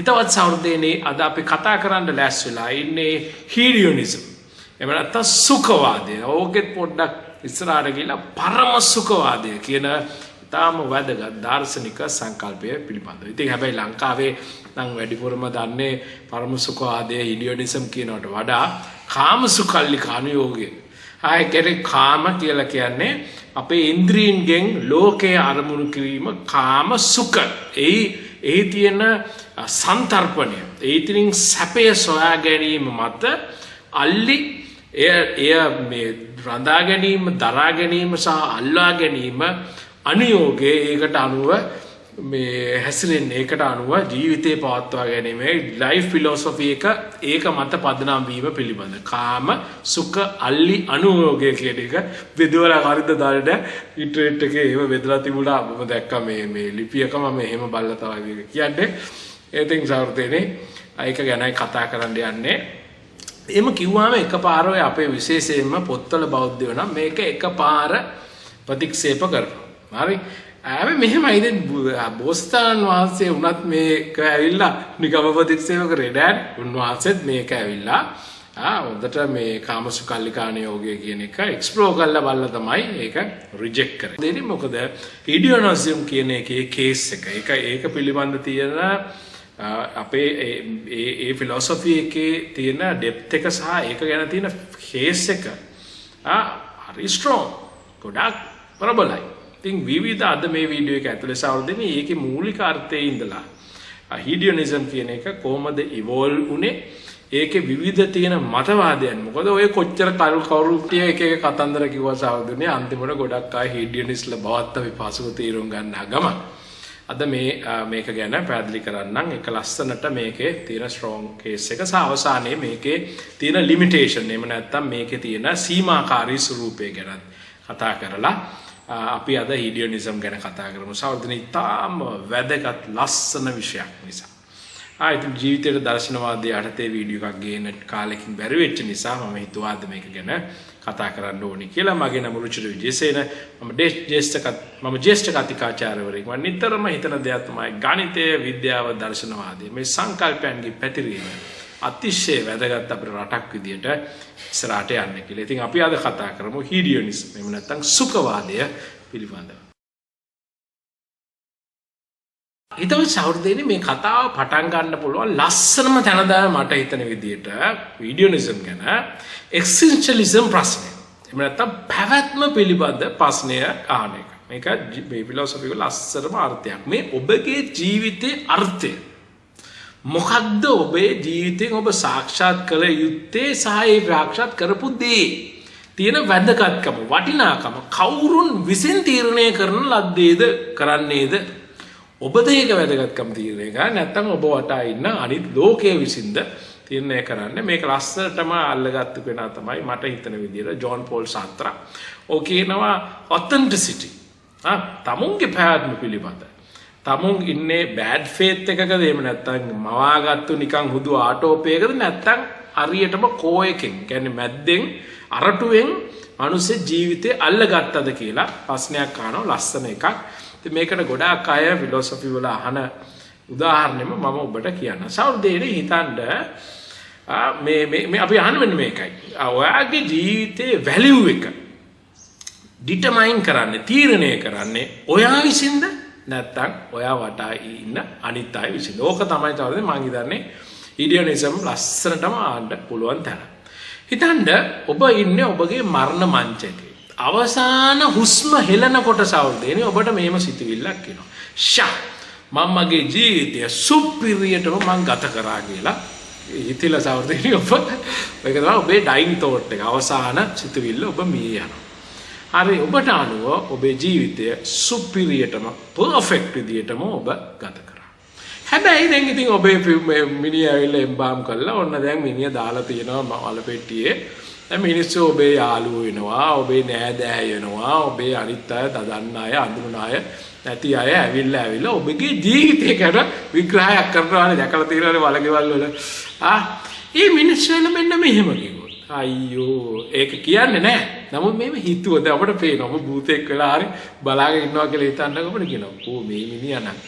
හිතවත් සහෘදයනේ අද අපි කතා කරන්න ලෑස්ති වෙලා ඉන්නේ හීඩියොනිසම්. එහෙම නැත්නම් සුඛවාදය. ඕකෙත් පොඩ්ඩක් ඉස්සරහට ගිහලා පරම සුඛවාදය කියන තාම වැදගත් දාර්ශනික සංකල්පය පිළිබඳව. ඉතින් හැබැයි ලංකාවේ නම් වැඩිපුරම දන්නේ පරම සුඛවාදය හීඩියොනිසම් කියනකට වඩා කාම සුඛල්ලික අනුയോഗය. ආයේ කාම කියලා කියන්නේ අපේ ඉන්ද්‍රියන්ගෙන් ලෝකයේ අරමුණු කිරීම කාම සුඛ. ඒ තියෙන සන්තර්පණය ඒතිරින් සැපය සොයා ගැනීම මත අල්ලි එය මේ රඳා ගැනීම දරා ගැනීම සහ අල්ලා ගැනීම අනුയോഗයේ ඒකට අනුව මේ හැසිරෙන්නේ ඒකට අනුව ජීවිතේ පවත්වා ගැනීම ලයිෆ් ෆිලොසොෆි එක ඒක මත පදනම් වීම පිළිබඳ කාම සුඛ අල්ලි අනුയോഗය කියන එක බෙදවලා හරිද දාලට ඉන්ටර්නෙට් එකේ ඒව බෙදලා තිබුණා මම දැක්කා මේ ලිපියක මම එහෙම බලලා තමයි කියන්නේ ඒතින් සාර්ථකනේ ඒක ගැනයි කතා කරන්න යන්නේ. එහෙම කිව්වම එකපාර ඔය අපේ විශේෂයෙන්ම පොත්වල බෞද්ධයෝ නම් මේක එකපාර ප්‍රතික්ෂේප කරනවා. හරි. මෙහෙමයි දැන් බෝසතාණන් වහන්සේ උනත් මේක ඇවිල්ලා නිකම්ම ප්‍රතික්ෂේප කරේ නෑ. උන්වහන්සේත් මේක ඇවිල්ලා හොඳට මේ කාමසුකල්ලිකාණියෝගය කියන එක එක්ස්ප්ලෝර් කරලා බලලා තමයි ඒක රිජෙක්ට් කරේ. දෙන්නේ මොකද හීඩියොනිසම් කියන එකේ කේස් එක. ඒක පිළිබඳ තියෙන අපේ ඒ ෆිලොසොෆි එකේ තියෙන ඩෙප්ත් එක සහ ඒක ගැන තියෙන කේස් එක හරි ස්ට්‍රෝං ගොඩක් ප්‍රබලයි. ඉතින් විවිධ අද මේ වීඩියෝ එක ඇතුලේ සාවර්ධනේ ඒකේ මූලික අර්ථයේ ඉඳලා හීඩියොනිසම් කියන එක කොහොමද ඉවෝල්ව් උනේ ඒකේ විවිධ තියෙන මතවාදයන් මොකද ඔය කොච්චර කවුරුටිය එක කතන්දර කිව්වා සාවර්ධනේ අන්තිමට ගොඩක් අය හීඩියොනිස්ලා බවත් අපි පසුව තීරුම් ගන්නා ගම අද මේක ගැන පැහැදිලි කරන්නම් එක ලස්සනට මේකේ තියෙන ස්ට්‍රෝං කේස් එක සහ අවසානයේ මේකේ තියෙන ලිමිටේෂන් එහෙම නැත්නම් මේකේ තියෙන සීමාකාරී ස්වරූපය ගැන කතා කරලා අපි අද හීඩියොනිසම් ගැන කතා කරමු. සාවර්ධනේ ඉතාම වැදගත් ලස්සන විෂයක් නිසා. ඉතින් ජීවිතයේ දර්ශනවාදයේ යටතේ වීඩියෝ එකක් ගේන කාලෙකින් බැරි වෙච්ච නිසා මම හිතුවා අද මේක ගැන කතා කරන්න ඕනේ කියලා. මගේ නම රුචිර විජේසේන. මම ජ්‍යෙෂ්ඨ කතිකාචාර්යවරයෙක්. මම නිතරම හිතන දෙයක් තමයි ගණිතය, විද්‍යාව, දර්ශනවාදය මේ සංකල්පයන්ගේ පැතිරීම අතිශය වැදගත් අපේ රටක් විදියට ඉස්සරහට යන්න කියලා. ඉතින් අපි අද කතා කරමු හීඩියොනිසම් එහෙම නැත්නම් සුඛවාදය පිළිබඳව. හිතවත් සහෘදයනේ මේ කතාව පටන් ගන්න පුළුවන් ලස්සනම තැන තමයි මට හිතන විදියට හීඩියොනිසම් ගැන එක්සිස්ටෙන්ෂලිසම් ප්‍රශ්නය. එහෙම නැත්නම් පැවැත්ම පිළිබඳ ප්‍රශ්නය අහන එක. මේක මේ ෆිලොසොෆි වල ලස්සනම අර්ථයක්. මේ ඔබගේ ජීවිතයේ අර්ථය මොකක්ද ඔබේ ජීවිතයෙන් ඔබ සාක්ෂාත් කළ යුත්තේ සහ ඒ සාක්ෂාත් කරපු දේ තියෙන වැදගත්කම වටිනාකම කවුරුන් විසින් තීරණය කරන ලද්දේද කරන්නේද ඔබද ඒක වැදගත්කම තීරණය කරන්නේ නැත්නම් ඔබ වටා ඉන්න අනිත් ලෝකයේ විසින්ද තීරණය කරන්නේ මේක ලස්සනටම අල්ලගත්තු කෙනා තමයි මට හිතන විදිහට ජෝන් පෝල් සාත්‍රා. ඔය කියනවා ඔතෙන්ටිසිටි. තමුන්ගේ පැවැත්ම පිළිබඳ තමුන් ඉන්නේ බෑඩ් ෆේත් එකකද එහෙම නැත්නම් මවාගත්තු නිකන් හුදු ආටෝපයකද නැත්නම් හරියටම කෝ එකෙන් කියන්නේ මැද්දෙන් අරටුවෙන් මිනිස්සු ජීවිතේ අල්ලගත්තද කියලා ප්‍රශ්නයක් අහනවා ලස්සන එකක්. ඉතින් මේකට ගොඩාක් අය ෆිලොසොෆි වල අහන උදාහරණෙම මම ඔබට කියන්න. සෞදේනේ හිතන්න මේ අපි අහන්නේ මේකයි. ඔයාගේ ජීවිතේ වැලියු එක ඩිටර්මයින් කරන්නේ තීරණය කරන්නේ ඔයා විසින්ද නැත්තම් ඔයා වටා ඉන්න අනිත් අය විසින්. ඕක තමයි තමයි මම හිතන්නේ හීඩියොනිසම් ලස්සනටම ආන්න පුළුවන් තැන. හිතන්න ඔබ ඉන්නේ ඔබගේ මරණ මංචකේ. අවසාන හුස්ම හෙලනකොට සෞදේනේ ඔබට මෙහෙම සිතුවිල්ලක් එනවා. මම මගේ ජීවිතය සුපිරියටම මං ගත කරා කියලා හිතලා සෞදේනේ ඔබ මේක තමයි ඔබේ ඩයින් තෝට් එක. අවසාන සිතුවිල්ල ඔබ මිය යනවා. හරි ඔබට අනුව ඔබේ ජීවිතය සුපිරියටම පර්ෆෙක්ට් විදියටම ඔබ ගත කරා. හැබැයි දැන් ඉතින් ඔබේ මිනිහ ඇවිල්ලා එම්බාම් කළා. ඔන්න දැන් මිනිහ දාලා තියෙනවා මල පෙට්ටියේ. දැන් මිනිස්සු ඔබේ යාළුවෝ වෙනවා, ඔබේ නෑදෑය වෙනවා, ඔබේ අනිත් අය දදන්න අය, අඳුරන අය, නැති අය ඇවිල්ලා ඔබගේ ජීවිතය ගැන විග්‍රහයක් කරනවානේ දැකලා තියෙනවානේ වලගෙවල් වල. මේ මිනිස්සු වෙන මෙන්න මෙහෙම කිව්වොත් අයියෝ ඒක කියන්නේ නැහැ. නමුත් මේව හිතුවද අපිට පේනවා. ඔබ භූතෙක් වෙලා හරි බලාගෙන ඉන්නවා කියලා හිතන්නකො අපිට කියනවා. "ඕ මේ මිනිහා නම්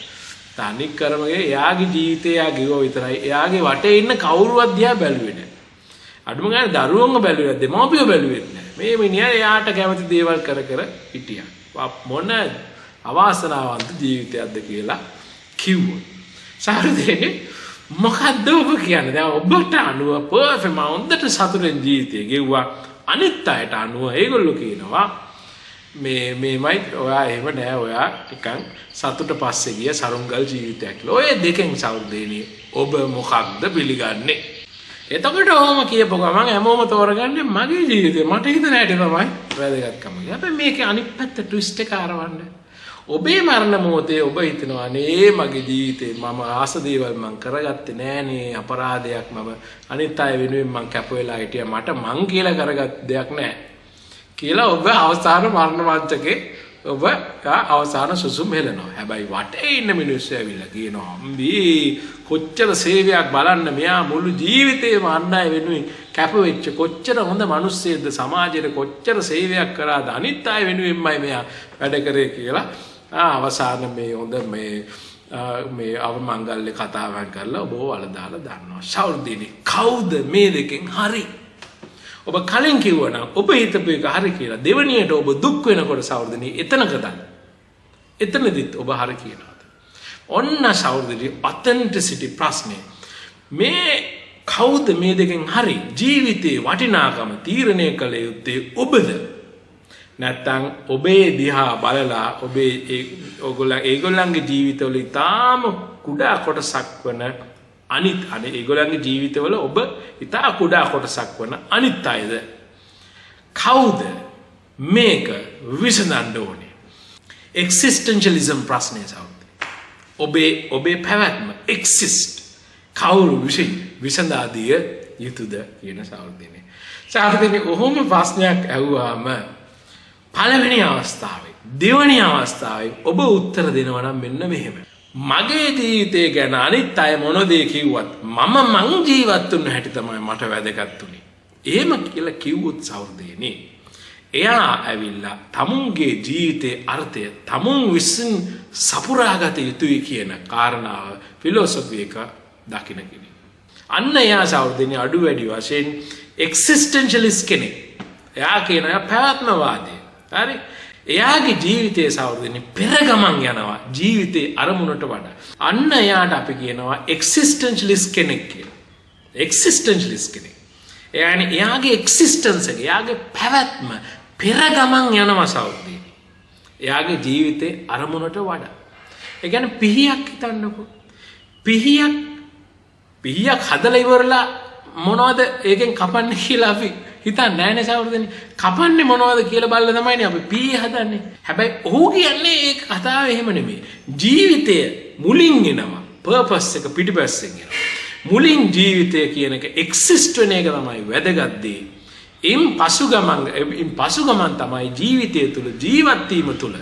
තනි කරමගේ එයාගේ ජීවිතය එයා ගෙවුවා විතරයි. එයාගේ වටේ ඉන්න කවුරුවත් දිහා බැලුවේ නැහැ. අඩුම ගානේ දරුවන්ව බැලුවේ නැහැ. දෙමව්පියෝ බැලුවේ නැහැ. මේ මිනිහා එයාට කැමති දේවල් කර කර හිටියා. මොන අවාසනාවන්ත ජීවිතයක්ද කියලා කිව්වොත්. සාරදේ මොකද්ද ඔබ කියන්නේ? දැන් ඔබට අනුව පර්ෆෙක්ට් හොඳට සතුටින් ජීවිතය ගෙවුවා. අනිත් අයට අනුව ඒගොල්ලෝ කියනවා මේමයි ඔයා එහෙම නෑ ඔයා නිකන් සතුට පස්සේ ගිය සරුංගල් ජීවිතයක්. ඔය දෙකෙන් සෞර්දේනිය ඔබ මොකක්ද පිළිගන්නේ? එතකොට ඔහොම කියපුව ගමන් හැමෝම තෝරගන්නේ මගේ ජීවිතේ මට හිතන හැටි තමයි වැදගත්කම. හැබැයි මේකේ අනිත් පැත්ත ට්විස්ට් එක අරවන්න. ඔබේ මරණ මොහොතේ ඔබ හිතනවා නේ මගේ ජීවිතේ මම ආස දේවල් මං කරගත්තේ නෑනේ අපරාධයක් මම අනිත් අය වෙනුවෙන් මං කැප වෙලා හිටියා මට මං කියලා කරගත් දෙයක් නෑ කියලා ඔබ අවසාන මරණ මංචකේ ඔබ අවසාන සුසුම් හෙලනවා. හැබැයි වටේ ඉන්න මිනිස්සු ඇවිල්ලා කියනවා අම්බී කොච්චර සේවයක් බලන්න මෙයා මුළු ජීවිතේම අන් අය වෙනුවෙන් කැප වෙච්ච කොච්චර හොඳ මිනිස්සෙක්ද සමාජයට කොච්චර සේවයක් කරාද අනිත් අය වෙනුවෙන්මයි මෙයා වැඩ කරේ කියලා අවසාන මේ හොඳ මේ අවමංගල්‍ය කතාවක් කරලා ඔබ වලදාලා දානවා. සෞර්දිනි කවුද මේ දෙකෙන් හරි? ඔබ කලින් කිව්වනම් ඔබ හිතපු එක හරි කියලා දෙවණියට ඔබ දුක් වෙනකොට සෞර්දිනි එතනකද? එතනදිත් ඔබ හරි කියනවාද? ඔන්න සෞර්දිනි ඔතෙන්ටිසිටි ප්‍රශ්නේ. මේ කවුද මේ දෙකෙන් හරි? ජීවිතේ වටිනාකම තීරණය කළ යුත්තේ ඔබද? නැත්තම් ඔබේ දිහා බලලා ඔබේ ඒගොල්ලන්ගේ ජීවිතවල ඉතාම කුඩා කොටසක් වන ඒගොල්ලන්ගේ ජීවිතවල ඔබ ඉතා කුඩා කොටසක් වන අනිත් අයද කවුද මේක විසඳන්න ඕනේ? එක්සිස්ටෙන්ෂලිසම් ප්‍රශ්නේ සෞන්දර්ය. ඔබේ පැවැත්ම එක්සිස්ට් කවුරු විසඳා දිය යුතුද කියන සෞන්දර්යනේ. සෞන්දර්යනේ ඔහොම ප්‍රශ්නයක් ඇහුවාම පළවෙනි අවස්ථාවේ දෙවැනි අවස්ථාවේ ඔබ උත්තර දෙනවා නම් මෙන්න මෙහෙම. මගේ ජීවිතය ගැන අනිත් අය මොන දේ කිව්වත් මං ජීවත් වුණ හැටි තමයි මට වැදගත් උනේ. එහෙම කියලා කිව්වොත් සෞර්දේනේ එයා ඇවිල්ලා තමුන්ගේ ජීවිතයේ අර්ථය තමුන් විසින් සපුරාගත යුතුයි කියන කාරණාව ෆිලොසොෆි එක දකින්න කෙනෙක්. අන්න එයා සෞර්දේනේ අඩු වැඩි වශයෙන් එක්සිස්ටෙන්ෂලිස්ට් කෙනෙක්. එයා කියන පැවැත්මවාදී. හරි? එයාගේ ජීවිතයේ සෞර්දෙනි පෙර ගමන් යනවා ජීවිතේ අරමුණට වඩා. අන්න එයාට අපි කියනවා එක්සිස්ටෙන්ෂලිස්ට් කෙනෙක් කියලා. එක්සිස්ටෙන්ෂලිස්ට් කෙනෙක්. එයාගේ එක්සිස්ටන්ස් එක, එයාගේ පැවැත්ම පෙර ගමන් යනවා සෞර්දෙනි. එයාගේ ජීවිතේ අරමුණට වඩා. ඒ කියන්නේ පිහියක් හිතන්නකෝ. පිහියක් හදලා ඉවරලා මොනවද ඒකෙන් කපන්නේ කියලා අපි හිතන්නේ නැහැ නේ සෞර්දෙනි. කපන්නේ මොනවද කියලා බලලා තමයිනේ අපි පී හදන්නේ. හැබැයි ඔහු කියන්නේ ඒ කතාව එහෙම නෙමෙයි. ජීවිතය මුලින් එනවා. පර්පස් එක පිටිපස්සෙන් එනවා. මුලින් ජීවිතය කියන එක එක්සිස්ට් වෙන එක තමයි වැදගත් දේ. ඉන් පසු ගමන් තමයි ජීවිතය තුළ ජීවත් වීම තුළ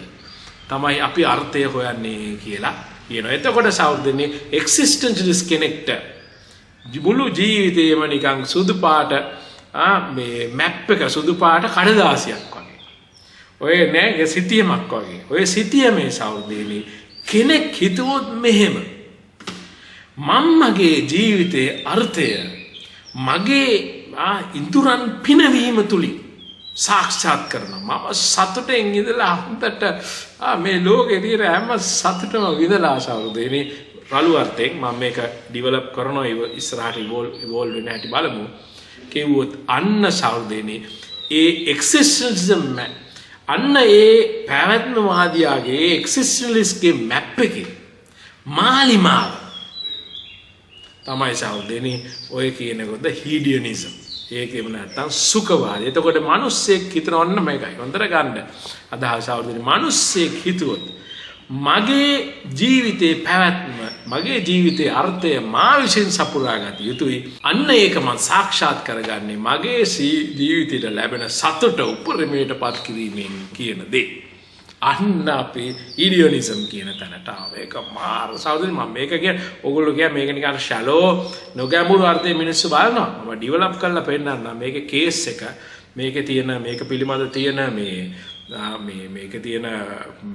තමයි අපි අර්ථය හොයන්නේ කියලා කියනවා. එතකොට සෞර්දෙනි එක්සිස්ටෙන්ෂලිස්ට් කෙනෙක්ට මුළු ජීවිතේම නිකන් සුදු පාට මේ මැප් එක සුදු පාට කඩදාසියක් වගේ. ඔය නෑ සිතියමක් වගේ. ඔය සිතියමේ සෞර්දේනි කෙනෙක් හිතුවොත් මෙහෙම මගේ ජීවිතයේ අර්ථය මගේ ඉඳුරන් පිනවීම තුලින් සාක්ෂාත් කරනවා. මම සතුටෙන් ඉඳලා හොඳට මේ ලෝකේ තියෙන හැම සතුටම විඳලා සෞර්දේනි රළු අර්ථයෙන් මම මේක ඩිවෙලොප් කරනවා ඉස්සරහට ඉවෝල්ව් වෙන හැටි බලමු. කිව්වොත් අන්න සෞර්දේනි ඒ එක්සිස්ටෙන්ෂලිසම් අන්න ඒ පැවැත්මවාදියාගේ එක්සිස්ටෙන්ෂලිස්ට්ගේ මැප් එකේ මාලිමාව තමයි සෞර්දේනි ඔය කියනකොට හීඩියනිසම්. ඒකෙම නැත්තම් සුඛවාදී. එතකොට මිනිස්සෙක් හිතන ඔන්න මේකයි. හොඳට ගන්න. අදහස සෞර්දේනි මිනිස්සෙක් හිතුවොත් මගේ ජීවිතේ පැවැත්ම මගේ ජීවිතේ අර්ථය මා විසින් සපුරාගත යුතුයි. අන්න ඒක මම සාක්ෂාත් කරගන්නේ මගේ ජීවිතයට ලැබෙන සතුට උපරිමයට පත් කිරීමෙන් කියන දේ. අන්න අපි ඉඩියොනිසම් කියන තැනට ආව. ඒක මාර සෞදෙනි මම මේක කියන්නේ ඔයගොල්ලෝ කියන්නේ මේක නිකන් ෂැලෝ නොගැඹුරු අර්ථයේ මිනිස්සු බලනවා. මම ඩිවෙලොප් කරලා පෙන්නන්නම් මේකේ කේස් එක මේකේ තියෙන මේක පිළිබඳ තියෙන මේකේ තියෙන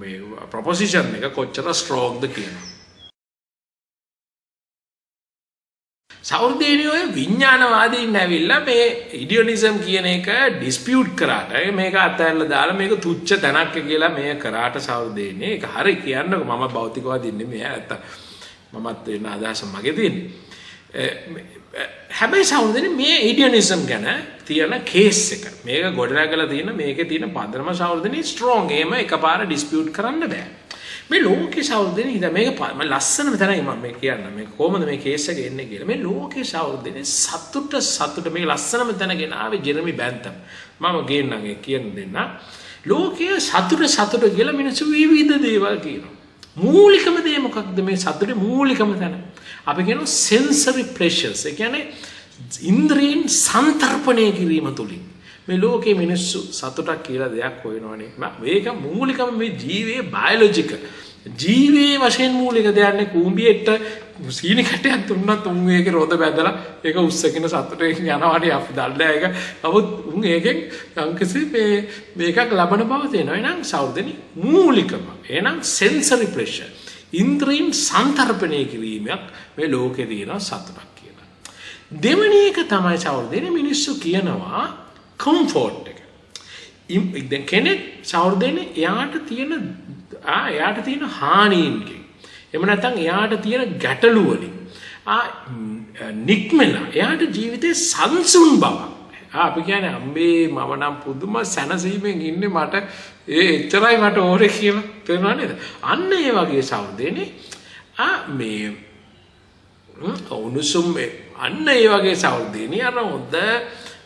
මේ ප්‍රොපොසිෂන් එක කොච්චර ස්ට්‍රෝංග්ද කියනවා. සෞර්දේනිය ඔය විඥානවාදීන් ඇවිල්ලා මේ ඉඩියොනිසම් කියන එක ඩිස්පියුට් කරාට මේක අතහැරලා දාලා මේක තුච්ච තැනක් කියලා මේ කරාට සෞර්දේනිය ඒක හරි කියන්නකො මම භෞතිකවාදී නෙමෙයි නැත්තම් මමත් වෙන අදහස මගේ තියෙන්නේ හැබැයි සෞර්දේනිය මේ ඉඩියොනිසම් ගැන තියෙන කේස් එක මේක ගොඩනගලා තියෙන මේකේ තියෙන පදනම සෞර්දේනිය ස්ට්‍රෝං ඒම එකපාර ඩිස්පියුට් කරන්න බෑ මේ ලෝකේ සෞර්දේනිය ඉතින් මේක මම ලස්සනම තැනයි මම මේ කියන්න මේ කොහොමද මේ කේස් එක එන්නේ කියලා මේ ලෝකේ සෞර්දේනිය සතුට මේ ලස්සනම තැන ගෙන ආවේ ජෙරමි බැන්තම් මම ගේන්නම් ඒ කියන දෙන්න ලෝකයේ සතුට කියලා මිනිස්සු විවිධ දේවල් කියනවා මූලිකම දේ මොකක්ද මේ සතුටේ මූලිකම තැන අපි කියනවා sensory pleasures ඒ කියන්නේ ඉන්ද්‍රියන් සන්තරපණය කිරීම තුලින් මේ ලෝකයේ මිනිස්සු සතුටක් කියලා දෙයක් හොයනවනේ මේක මූලිකම මේ ජීවයේ බයොලොජිකල් ජීවයේ වශයෙන් මූලික දෙයක් නේ කූඹියෙට සීනි කැටයක් දුන්නත් උන් ඒකේ රොද බැදලා ඒක උස්සගෙන සතුටේ යනවානේ අපි දන්නේ ඒක නමුත් උන් ඒකෙන් යම්කිසි මේකක් ලබන බව තේනවා එහෙනම් සෞර්දෙනි මූලිකම එහෙනම් sensory pleasure ඉන්ද්‍රියන් සන්තරපණය කිරීමක් මේ ලෝකේ තියෙන සතුටක් කියලා දෙවෙනි එක තමයි සෞර්දෙනි මිනිස්සු කියනවා comfort එක. දැන් කෙනෙක් සෞර්දේනේ එයාට තියෙන හානීන්ගෙන් එහෙම නැත්නම් එයාට තියෙන ගැටලු වලින් නික්මලා එයාට ජීවිතේ සංසුන් බව. අපි කියන්නේ අම්මේ මම නම් පුදුම සැනසීමෙන් ඉන්නේ මට එච්චරයි මට ඕනේ කියලා තේරුණා නේද? අන්න ඒ වගේ සෞර්දේනේ මේ උණුසුම් අන්න ඒ වගේ සෞර්දේනේ අර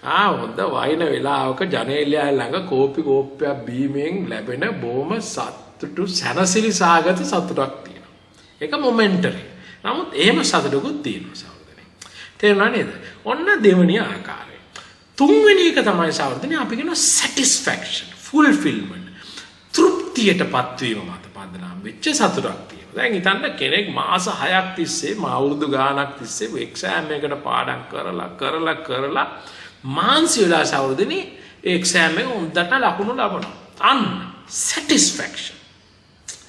හොඳ වයින් වෙලාවක ජනේලය ළඟ කෝප්පයක් බීමෙන් ලැබෙන බොහොම සතුටු සැනසිලි සාගත සතුටක් තියෙනවා. ඒක මොමෙන්ටරි. නමුත් එහෙම සතුටකුත් තියෙනවා සහෝදරනේ. තේරුණා නේද? ඔන්න දෙවෙනි ආකාරය. තුන්වෙනි එක තමයි සහෝදරනේ අපි කියන satisfaction, fulfillment. තෘප්තියටපත් වීම මත පදනම් වෙච්ච සතුටක් තියෙනවා. දැන් හිතන්න කෙනෙක් මාස 6ක් තිස්සේ අවුරුදු ගාණක් තිස්සේ එක්සෑම් එකකට පාඩම් කරලා මාන්සි වෙලා සෞර්දෙනි එක්සෑම් එක උන්දට ලකුණු ලබනවා. අන්න satisfaction.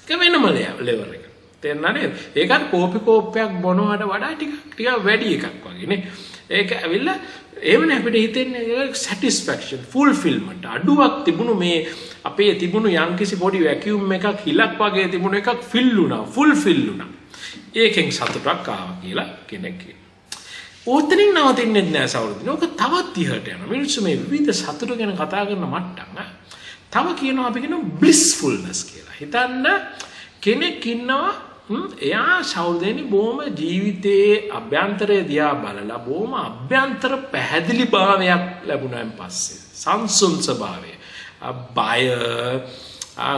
ඒක වෙනම ලෙවල් එක. තේරුණා නේද? ඒකත් කෝප්පයක් බොනවට වඩා ටික වැඩි එකක් වගේ නේ. ඒක ඇවිල්ලා එහෙමනේ අපිට හිතෙන්නේ satisfaction, fulfillment. අඩුවක් තිබුණු මේ අපේ තිබුණු යම්කිසි පොඩි වැකියුම් එකක් හිලක් වගේ තිබුණු එකක් ෆිල් වුණා, fulfill වුණා. ඒකෙන් සතුටක් ආවා කියලා කෙනෙක් කියනවා. ඕතනින් නවතින්නේ නැහැ සෞර්දෙනි. ඕක තවත් ඉහළට යනවා. මිනිස්සු මේ විවිධ සතුට ගැන කතා කරන මට්ටම් තව කියනවා අපි කියනවා blissfulness කියලා. හිතන්න කෙනෙක් ඉන්නවා එයා සෞර්දෙනි බොහොම ජීවිතයේ අභ්‍යන්තරය දිහා බලලා බොහොම අභ්‍යන්තර පැහැදිලි භාවයක් ලැබුණාන් පස්සේ සංසුන් ස්වභාවය බය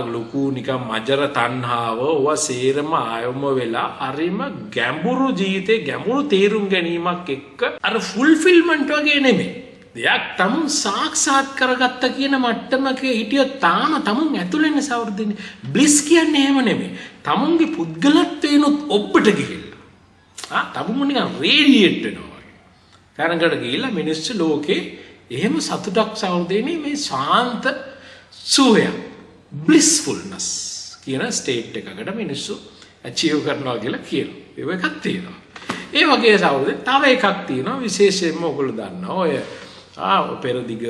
ලොකු නිකන් මජර තණ්හාව ඔවා සේරම ආයම වෙලා හරිම ගැඹුරු ජීවිතේ ගැඹුරු තේරුම් ගැනීමක් එක්ක අර ෆුල්ෆිල්මන්ට් වගේ නෙමෙයි දෙයක් තමුන් සාක්ෂාත් කරගත්ත කියන මට්ටමක හිටියොත් තාම තමුන් ඇතුළේනේ සෞර්දෙනි බ්ලිස් කියන්නේ එහෙම නෙමෙයි තමුන්ගේ පුද්ගලත්වේනොත් ඔබට ගිහිල්ලා තමුන් නිකන් රේඩියේට් වෙනවා වගේ තරංගකට ගිහිල්ලා මිනිස්සු ලෝකේ එහෙම සතුටක් සෞර්දෙනි මේ ශාන්ත සුවයක් blissfulness කියන ස්ටේට් එකකට මිනිස්සු අචීව් කරනවා කියලා කියනවා. ඒක එකක් තියෙනවා. ඒ වගේ සෞර්දෙනි තව එකක් තියෙනවා විශේෂයෙන්ම ඔයගොල්ලෝ දන්නවා ඔය පෙරදිග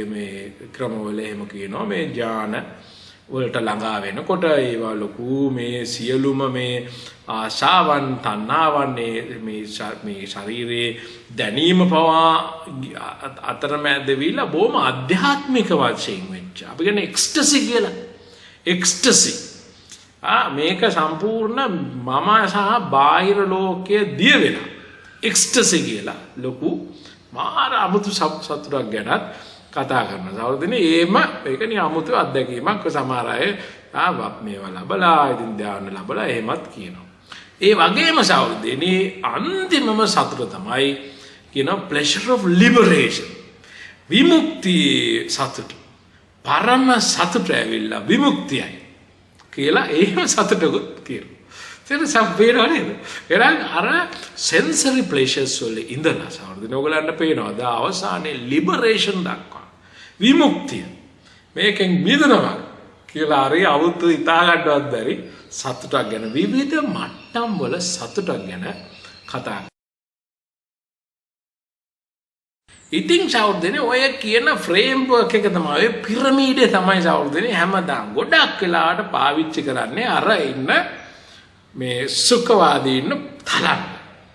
මේ ක්‍රමවල එහෙම කියනවා මේ ඥාන වලට ළඟා වෙනකොට ඒවා ලොකු මේ සියලුම මේ ආශාවන් තණ්හාවන් මේ ශරීරයේ දැනීම පවා අතරමැද වෙලා බොහොම ආධ්‍යාත්මික වශයෙන් වෙච්ච අපි කියන්නේ එක්ස්ටසි කියලා එක්ස්ටසි මේක සම්පූර්ණ මම සහ බාහිර ලෝකයේ දිය වෙනවා එක්ස්ටසි කියලා ලොකු මාර අමුතු සතුටක් ගැනත් කතා කරනවා සෞර්දෙනි ඒම ඒක නිකන් අමුතු අත්දැකීමක් සමහර අය මේවා ලබලා ඉතින් ධානය ලබලා එහෙමත් කියනවා ඒ වගේම සෞර්දෙනි අන්තිමම සතුට තමයි කියන pleasure of liberation විමුක්ති සතුට පරම සතුට ඇවිල්ලා විමුක්තියයි කියලා එහෙම සතුටකුත් කියනවා ඒක සම්පේනවා නේද එහෙනම් අර sensory pleasures වල ඉඳලා සෞර්දෙනි ඔයගලන්ට පේනවාද අවසානයේ liberation දක්වා විමුක්තිය මේකෙන් මිදෙනවා කියලා හරි අවුත් හිතා ගන්නවත් බැරි සතුටක් ගැන විවිධ මට්ටම් වල සතුටක් ගැන කතා ඉතින් සෞර්දනේ ඔය කියන ෆ්‍රේම්වර්ක් එක තමයි ඔය පිරමීඩේ තමයි සෞර්දනේ හැමදාම ගොඩක් වෙලාවට පාවිච්චි කරන්නේ අර ඉන්න මේ සුඛවාදී ඉන්න තලන්න.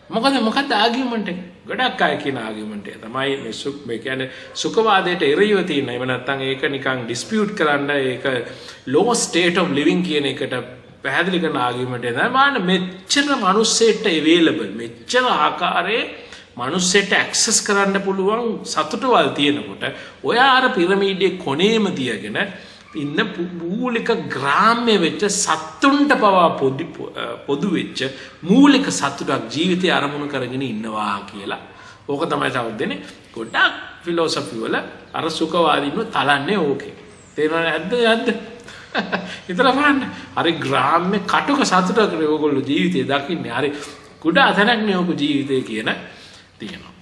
මොකද ආගියුමන්ට් එක ගොඩක් අය කියන ආගියුමන්ට් එක තමයි මේ කියන්නේ සුඛවාදයට එරෙහිව තියෙන. එහෙම නැත්නම් ඒක නිකන් ඩිස්පියුට් කරන්න ඒක ලෝ ස්ටේට් ඔෆ් ලිවිං කියන එකට පැහැදිලි කරන ආගියුමන්ට් එක තමයි මෙච්චර මිනිස්සෙට අවේලබල් මෙච්චර ආකාරයේ මිනිස්සෙට ඇක්සස් කරන්න පුළුවන් සතුටවල් තියෙනකොට ඔය අර පිරමීඩයේ කොනේම තියගෙන ඉන්න මූලික ග්‍රාම්‍ය වෙච්ච සත්තුන්ට පවා පොදු වෙච්ච මූලික සතුටක් ජීවිතය අරමුණු කරගෙන ඉන්නවා කියලා. ඕක තමයි සවද්දනේ ගොඩක් ෆිලොසොෆි වල අර සුඛවාදීන්ව තලන්නේ ඕකේ. තේරෙනවද නැද්ද? හිතලා බලන්න. අර ග්‍රාම්‍ය කටුක සතුටක් ඔයගොල්ලෝ ජීවිතේ දකින්නේ. හරි කුඩා තැනක් නේ ඔක ජීවිතේ කියන තියෙනවා.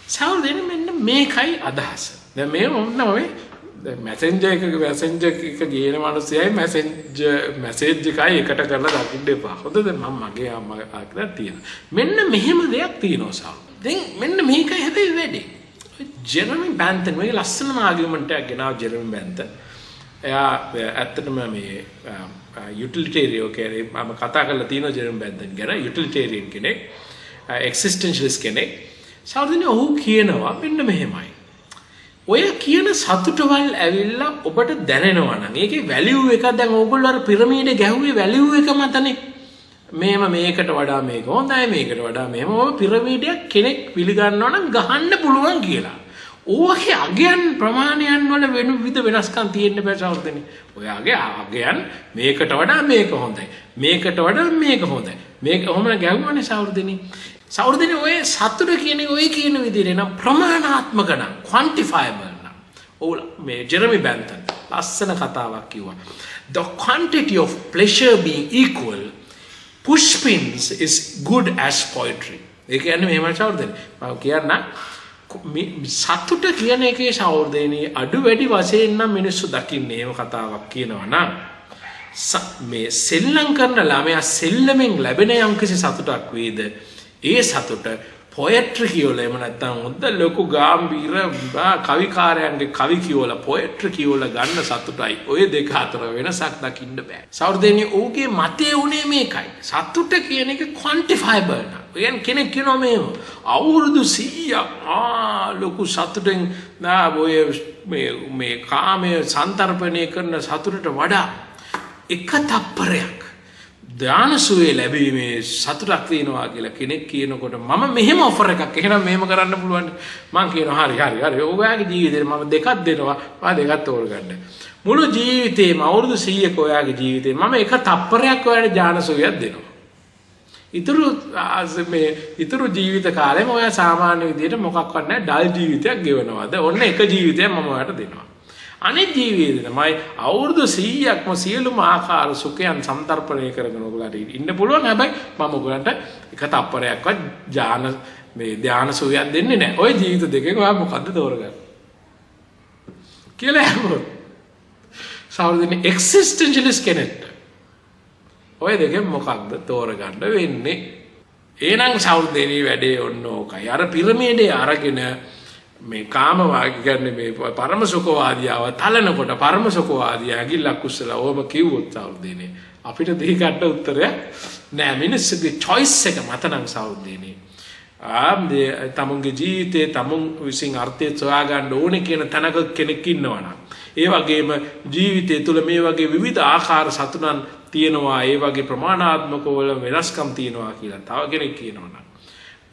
සවද්දනේ මෙන්න මේකයි අදහස. දැන් මේ ඔන්න ඔය මැසෙන්ජර් එක ගේන මිනිස්සයයි මැසේජ් එකයි එකට කරලා දකින්න එපා. හොඳද? මම මගේ අම්මා කියලා තියෙනවා. මෙන්න මෙහෙම දෙයක් තියෙනවා සාව. දැන් මෙන්න මේකයි හැබැයි වැඩි. ජෙරමි බැන්තන් මේ ලස්සනම ආගියුමන්ට් එකක් ගෙනාව ජෙරමි බැන්තන්. එයා ඇත්තටම මේ යුටිලිටේරියෝ කියන්නේ මම කතා කරලා තියෙනවා ජෙරමි බැන්තන් ගැන යුටිලිටේරියන් කෙනෙක් එක්සිස්ටෙන්ෂලිස්ට් කෙනෙක්. සාමාන්‍යයෙන් ඔහු කියනවා මෙන්න මෙහෙමයි. ඔය කියන සතුටවල් ඇවිල්ලා ඔබට දැනෙනවා නම් ඒකේ වැලියු එක දැන් ඕගොල්ලෝ අර පිරමීඩේ ගැහුවේ වැලියු එක මතනේ මේකට වඩා මේක හොඳයි මේකට වඩා මෙහෙම ඔය පිරමීඩයක් කෙනෙක් පිළිගන්නවා නම් ගහන්න පුළුවන් කියලා. ඕකේ අගයන් ප්‍රමාණයන් වල විවිධ වෙනස්කම් තියෙන්න බෑ සෞර්දනේ. ඔයාගේ අගයන් මේකට වඩා මේක හොඳයි. මේකට වඩා මේක හොඳයි. මේක ඔහොම ගැහුවානේ සෞර්දනේ. සෞර්දනේ ඔය සතුට කියන්නේ ඔය කියන විදිහට නම් ප්‍රමාණාත්මක නම් quantifiable නම් ඕල මේ ජෙරමි බැන්තන් ලස්සන කතාවක් කිව්වා. The quantity of pleasure being equal pushpins is good as poetry. ඒ කියන්නේ මෙහෙම සෞර්දනේ. මම කියන්න සතුට කියන එකේ සෞර්දනේ අඩු වැඩි වශයෙන් නම් මිනිස්සු දකින්නේ එහෙම කතාවක් කියනවා නම් මේ සෙල්ලම් කරන ළමයා සෙල්ලමෙන් ලැබෙන යම්කිසි සතුටක් වේද ඒ සතුට පොයට්‍රි කියවල එහෙම නැත්නම් හොඳ ලොකු ගාම්භීර කවිකාරයන්ගේ කවි කියවල පොයට්‍රි කියවල ගන්න සතුටයි ඔය දෙක අතර වෙනසක් දකින්න බෑ. සෞර්දේනි ඕගේ මතේ උනේ මේකයි. සතුට කියන එක quantifiable නා. يعني කෙනෙක් කියනවා මේව අවුරුදු 100ක් ලොකු සතුටෙන් ඔය මේ කාමයේ සන්තරපණය කරන සතුටට වඩා එක තප්පරයක් ධානසුවේ ලැබීමේ සතුටක් තියෙනවා කියලා කෙනෙක් කියනකොට මම මෙහෙම ඔෆර් එකක් එහෙනම් මෙහෙම කරන්න පුළුවන් මම කියනවා හරි ඔයාගේ ජීවිතේ මම දෙකක් දෙනවා ඔයා දෙකක් තෝරගන්න මුළු ජීවිතේම අවුරුදු 100ක ඔයාගේ ජීවිතේ මම එක තප්පරයක් ඔයාට ධානසුවයක් දෙනවා ඉතුරු ජීවිත කාලෙම ඔයා සාමාන්‍ය විදිහට මොකක්වත් නැහැ ඩල් ජීවිතයක් ගෙවනවාද ඔන්න එක ජීවිතයක් මම ඔයාට දෙනවා අනිත් ජීවිතේ තමයි අවුරුදු 100ක්ම සියලුම ආකාර සුඛයන් සම්තරපණය කරගෙන ඔයගොල්ලන්ට ඉන්න පුළුවන්. හැබැයි මම ඔයගොල්ලන්ට එක තප්පරයක්වත් ධාන සුවයක් දෙන්නේ නැහැ. ওই ජීවිත දෙකෙන් ඔයා මොකද්ද තෝරගන්නේ? කියලා අහුවොත්. සාමාන්‍යයෙන් එක්සිස්ටෙන්ෂලිස්ට් කෙනෙක්ට ওই දෙකෙන් මොකක්ද තෝරගන්න වෙන්නේ? එහෙනම් සෞර්දේනී වැඩේ ඔන්න ඕකයි. අර පිරමීඩේ අරගෙන මේ කාමවාදී කියන්නේ මේ පරම සුඛවාදියාව තලනකොට පරම සුඛවාදියා ගිල්ලක් උස්සලා ඕම කිව්වොත් සෞර්දේනේ අපිට දෙහිකට උත්තරයක් නෑ මිනිස්සුගේ choice එක මත නම් සෞර්දේනේ තමුන්ගේ ජීවිතේ තමුන් විසින් අර්ථය සොයා ගන්න ඕනේ කියන තැනක කෙනෙක් ඉන්නවනම් ඒ වගේම ජීවිතය තුළ මේ වගේ විවිධ ආකාර සතුටන් තියෙනවා ඒ වගේ ප්‍රමාණාත්මක වල වෙනස්කම් තියෙනවා කියලා තව කෙනෙක් කියනවනම්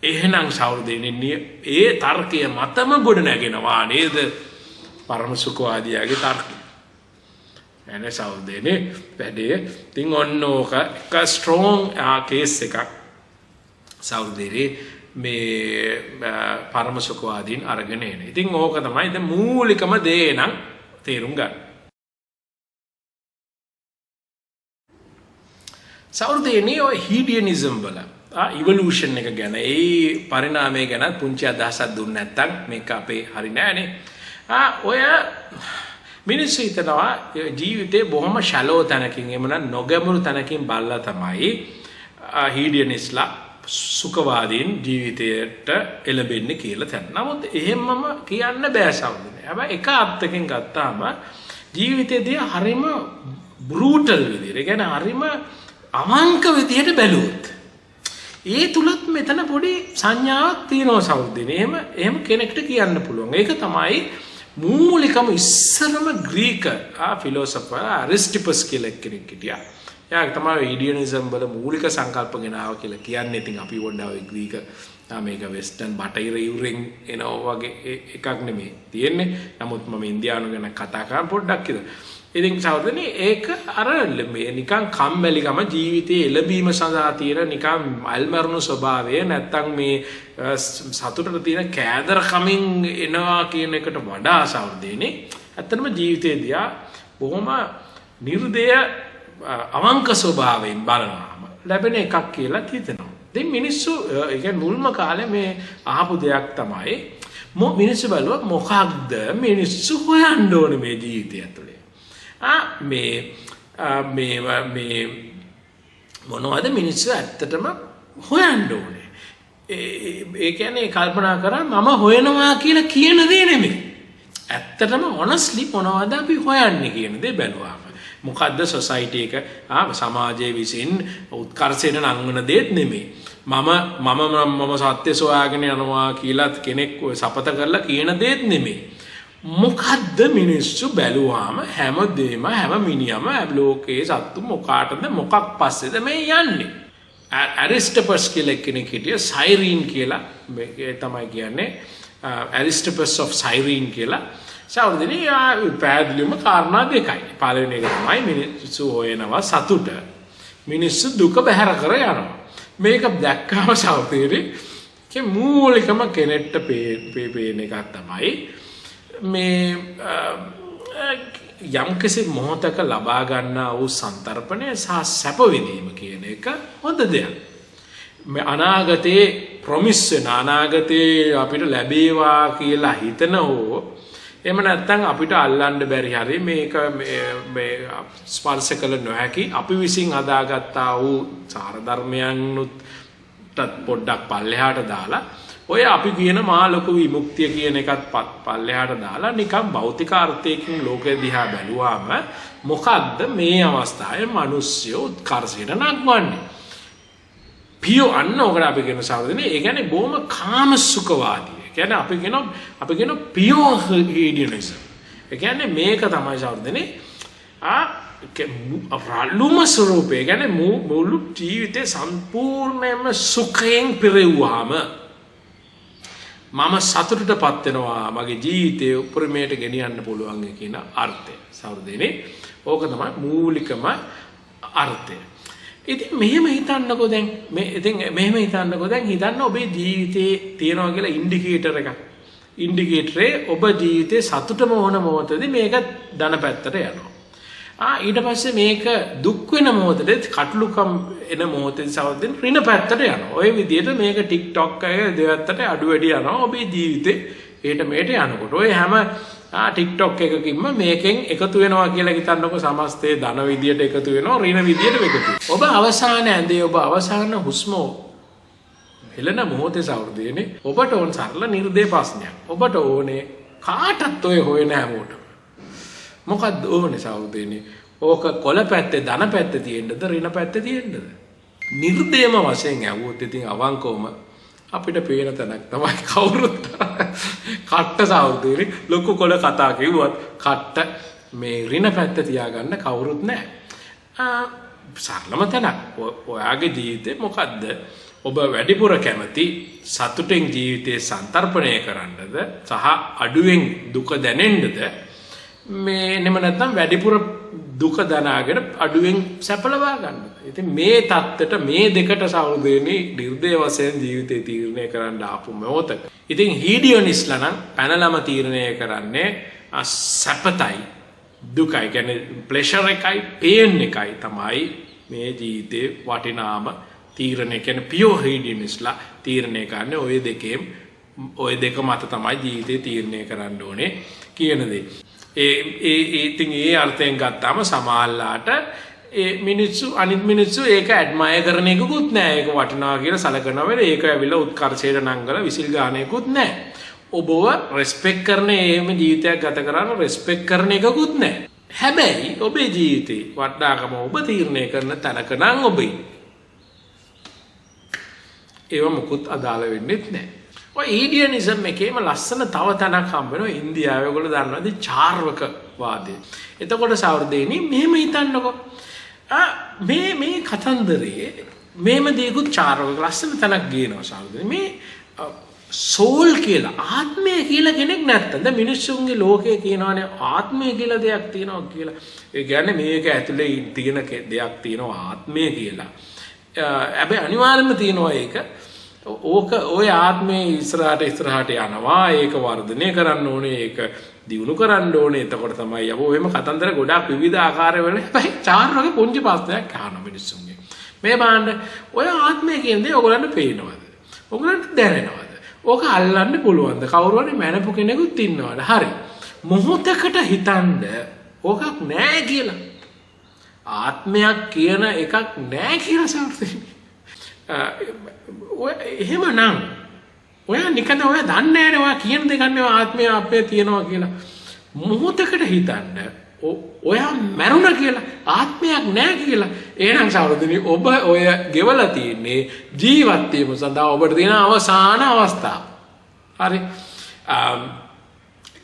එහෙනම් සෞර්දේනේ ඒ තර්කය මතම ගොඩ නැගෙනවා නේද පරම සුඛවාදියාගේ තර්කය. එනේ සෞර්දේනේ වැඩේ තින් ඔන්න ඕක එක ස්ට්‍රෝං කේස් එකක් සෞර්දේනේ මේ පරම සුඛවාදීන් අරගෙන එන්නේ. ඉතින් ඕක තමයි දැන් මූලිකම දේ නම් තේරුම් ගන්න. සෞර්දේනේ ඔය හීඩියනිසම් වල ඉවලූෂන් එක ගැන ඒ පරිණාමය ගැන පුංචි අදහසක් දුන්නේ නැත්නම් මේක අපේ හරි නෑනේ. ඔය මිනිස්සු හිතනවා ජීවිතේ බොහොම ෂැලෝ තැනකින් එමනම් නොගැඹුරු තැනකින් බලලා තමයි හීඩියනිස්ලා සුඛවාදීන් ජීවිතයට එළඹෙන්නේ කියලා තැන. නමුත් එහෙමම කියන්න බෑ සෞදනේ. හැබැයි එක අර්ථකින් ගත්තාම ජීවිතයේදී හරිම බෲටල් විදිහට, ඒ කියන්නේ හරිම අවංක විදිහට බැලුවොත් ඒ තුලත් මෙතන පොඩි සංඥාවක් තියෙනවා සෞදනේ. එහෙම කෙනෙක්ට කියන්න පුළුවන්. ඒක තමයි මූලිකම ඉස්සරම ග්‍රීක ෆිලොසොෆර් ඇරිස්ටිපස් කියලා කෙනෙක් හිටියා. එයා තමයි ඉඩියනිසම් වල මූලික සංකල්ප ගෙනාව කියලා කියන්නේ. ඉතින් අපි වොන්නා ඔය ග්‍රීක මේක වෙස්ටර්න් බටහිර යුරෙන් එනවා වගේ එකක් නෙමෙයි තියෙන්නේ. නමුත් මම ඉන්දියානු ගැන කතා කරා පොඩ්ඩක් කියලා. ඉතින් සහෝදරනේ ඒක අර මේ නිකන් කම්මැලිකම ජීවිතයේ එළඹීම සඳහා තියෙන නිකන් අල්මරණු ස්වභාවය නැත්තම් මේ සතුටට තියෙන කෑදරකමින් එනවා කියන එකට වඩා සහෝදරනේ ඇත්තටම ජීවිතේදී බොහොම නිර්දය අවංක ස්වභාවයෙන් බලනවාම ලැබෙන එකක් කියලා හිතෙනවා. ඉතින් මිනිස්සු ඒ කියන්නේ මුල්ම කාලේ මේ අහපු දෙයක් තමයි මිනිස්සු බලුවා මොකක්ද මිනිස්සු හොයන්න ඕනේ මේ ජීවිතය ඇතුලේ. මේ මොනවද මිනිස්සු ඇත්තටම හොයන්න ඕනේ. ඒ කියන්නේ කල්පනා කරා මම හොයනවා කියලා කියන දේ නෙමෙයි. ඇත්තටම honestly මොනවද අපි හොයන්නේ කියන දේ බැලුවාම. මොකද්ද සොසයිටි එක සමාජයේ විසින් උත්කර්ෂයට නංවන දෙයක් නෙමෙයි. මම සත්‍ය සොයාගෙන යනවා කියලා කෙනෙක් සපත කරලා කියන දෙයක් නෙමෙයි. මොකද්ද මිනිස්සු බැලුවාම හැමදේම හැම මිනිහම ලෝකයේ සත්තු මොකාටද මොකක් පස්සේද මේ යන්නේ. ඇරිස්ටොපස් කියලා කෙනෙක් හිටිය සයිරීන් කියලා තමයි කියන්නේ ඇරිස්ටොපස් of සයිරීන් කියලා. සෞදනේ පැහැදිලිවම කාරණා දෙකයි. පළවෙනි එක තමයි මිනිස්සු හොයනවා සතුට. මිනිස්සු දුක බැහැර කර යනවා. මේක දැක්කම සෞදනේ මූලිකම කෙනෙක්ට පේන එකක් තමයි මේ යම්කිසි මොහොතක ලබා ගන්නා වූ සන්තරපණය සහ සැප විඳීම කියන එක හොඳ දෙයක්. මේ අනාගතයේ ප්‍රොමිස් වෙන අනාගතයේ අපිට ලැබේවා කියලා හිතනෝ එහෙම නැත්නම් අපිට අල්ලන්න බැරි හරි මේක මේ ස්පර්ශ කළ නොහැකි අපි විසින් හදාගත්තා වූ සාර ධර්මයන්නුත් පොඩ්ඩක් පල්ලෙහාට දාලා ඔය අපි කියන මහා ලොකු විමුක්තිය කියන එකත් පල්ලෙහාට දාලා නිකන් භෞතික අර්ථයකින් ලෝකෙ දිහා බැලුවාම මොකක්ද මේ අවස්ථාවේ මිනිස්සු උත්කර්ෂයට නගවන්නේ. පියෝ අන්න ඔකට අපි කියන සාධනේ ඒ කියන්නේ බොහොම කාම සුඛවාදී. ඒ කියන්නේ අපි කියන පියෝ හීඩියනිසම්. ඒ කියන්නේ මේක තමයි සාධනේ රාළුම ස්වරූපේ. ඒ කියන්නේ මුළු ජීවිතේ සම්පූර්ණයෙන්ම සුඛයෙන් පිරෙව්වාම මම සතුටටපත් වෙනවා මගේ ජීවිතේ උපරිමයට ගෙනියන්න පුළුවන් කියන අර්ථය. සෞදේනේ ඕක තමයි මූලිකම අර්ථය. ඉතින් මෙහෙම හිතන්නකෝ දැන් හිතන්න ඔබේ ජීවිතේ තියනවා කියලා ඉන්ඩිකේටර් එකක්. ඉන්ඩිකේටරේ ඔබ ජීවිතේ සතුටම ඕන මොහොතදී මේක ධන පැත්තට යනවා. ඊට පස්සේ මේක දුක් වෙන මොහොතේ කටලුකම් එන මොහොතේ සවද්දෙන් ඍණ පැත්තට යනවා. ওই විදිහට මේක TikTok එකේ දෙවැත්තට අඩු වැඩි යනවා ඔබේ ජීවිතේ ඒට මේට යනකොට. ඔය හැම TikTok එකකින්ම මේකෙන් එකතු වෙනවා කියලා හිතන්නකො සමස්තයේ ධන විදියට එකතු වෙනවා ඍණ විදියට එකතු වෙනවා. ඔබ අවසාන ඇඳේ ඔබ අවසාන හුස්ම හෙලන මොහොතේ සවද්දේනේ ඔබට ඕන සරල නිර්දේ ප්‍රශ්නයක්. ඔබට ඕනේ කාටත් ඔය හොයන හැමෝටම මොකක්ද ඕනේ සහෝදරනේ? ඕක කොළ පැත්තේ ධන පැත්තේ තියෙන්නද ඍණ පැත්තේ තියෙන්නද? නිර්දේම වශයෙන් ඇහුවොත් ඉතින් අවංකවම අපිට පේන තැනක් තමයි කවුරුත් කට්ට සහෝදරනේ ලොකු කොළ කතා කිව්වත් කට්ට මේ ඍණ පැත්ත තියාගන්න කවුරුත් නැහැ. සරලම තැනක්. ඔයාගේ ජීවිතේ මොකද්ද? ඔබ වැඩිපුර කැමති සතුටෙන් ජීවිතේ සන්තරපණය කරන්නද සහ අඩුවෙන් දුක දැනෙන්නද? මේ නෙම නැත්නම් වැඩිපුර දුක දනාගෙන අඩුවෙන් සැප ලබා ගන්න. ඉතින් මේ தත්තට මේ දෙකට සහෝදරනේ නිර්දය වශයෙන් ජීවිතේ තීරණය කරන්න ආපු මොහොතක. ඉතින් හීඩියොනිස්ලා නම් පැනලම තීරණය කරන්නේ සැපතයි දුකයි. කියන්නේ ප්ලෙෂර් එකයි පේන් එකයි තමයි මේ ජීවිතේ වටිනාම තීරණය. කියන්නේ පියෝ හීඩියොනිස්ලා තීරණය කරන්නේ ওই දෙක මත තමයි ජීවිතේ තීරණය කරන්න ඕනේ කියන දේ. ඉතින් ඒ අර්ථයෙන් ගත්තාම සමාල්ලාට ඒ මිනිස්සු අනිත් මිනිස්සු ඒක ඇඩ්මයර් කරන එකකුත් නැහැ. ඒක වටිනවා කියලා සලකනවා වෙලේ ඒක ඇවිල්ලා උත්කර්ෂයට නංගලා විසිල් ගානයකුත් නැහැ. ඔබව රෙස්පෙක්ට් කරන එහෙම ජීවිතයක් ගත කරන රෙස්පෙක්ට් කරන එකකුත් නැහැ. හැබැයි ඔබේ ජීවිතේ වටිනාකම ඔබ තීරණය කරන තැනක නම් ඔබයි. ඒව මොකුත් අදාළ වෙන්නේ නැහැ. ඔය ඊඩියනිසම් එකේම ලස්සන තව තැනක් හම්බ වෙනවා ඉන්දියාවේ. ඔයගොල්ලෝ දන්නවද චාර්වක වාදය? එතකොට සවර්දේනි මෙහෙම හිතන්නකෝ. මේ කතන්දරේ මේම දේකුත් චාර්වක ලස්සන තැනක් ගේනවා සවර්දේනි. මේ සෝල් කියලා ආත්මය කියලා කෙනෙක් නැත්තම් දැන් මිනිස්සුන්ගේ ලෝකයේ කියනවානේ ආත්මය කියලා දෙයක් තියෙනවා කියලා. ඒ කියන්නේ මේක ඇතුලේ තියෙන දෙයක් තියෙනවා ආත්මය කියලා. හැබැයි අනිවාර්යයෙන්ම තියෙනවා ඒක. ඕක ඔය ආත්මේ ඉස්සරහට යනවා. ඒක වර්ධනය කරන්න ඕනේ. ඒක දියුණු කරන්න ඕනේ. එතකොට තමයි යවෝ එහෙම කතන්දර ගොඩාක් විවිධ ආකාරවල. හැබැයි චාර්වක පුංචි ප්‍රශ්නයක් අහන මිනිස්සුන්ගේ. මේ බාන්න ඔය ආත්මය කියන්නේ ඔයගොල්ලන්ට පේනවද? ඔයගොල්ලන්ට දැනෙනවද? ඕක අල්ලන්න පුළුවන්ද? කවුරු හරි මැනපු කෙනෙකුත් ඉන්නවද? හරි. මොහොතකට හිතන්න ඕකක් නෑ කියලා. ආත්මයක් කියන එකක් නෑ කියලා සාර්ථකයි. ඔය එහෙමනම් ඔයා නිකන් ඔයා දන්නේ නෑනේ ඔයා කියන දේ ගන්නවා ආත්මය අපේ තියනවා කියලා. මොහොතකට හිතන්න ඔයා මැරුණා කියලා ආත්මයක් නෑ කියලා. එහෙනම් සාර්ථකයි ඔබ ඔය ගෙවලා තියෙන්නේ ජීවත් වීම සඳහා ඔබට තියෙන අවසාන අවස්ථාව. හරි.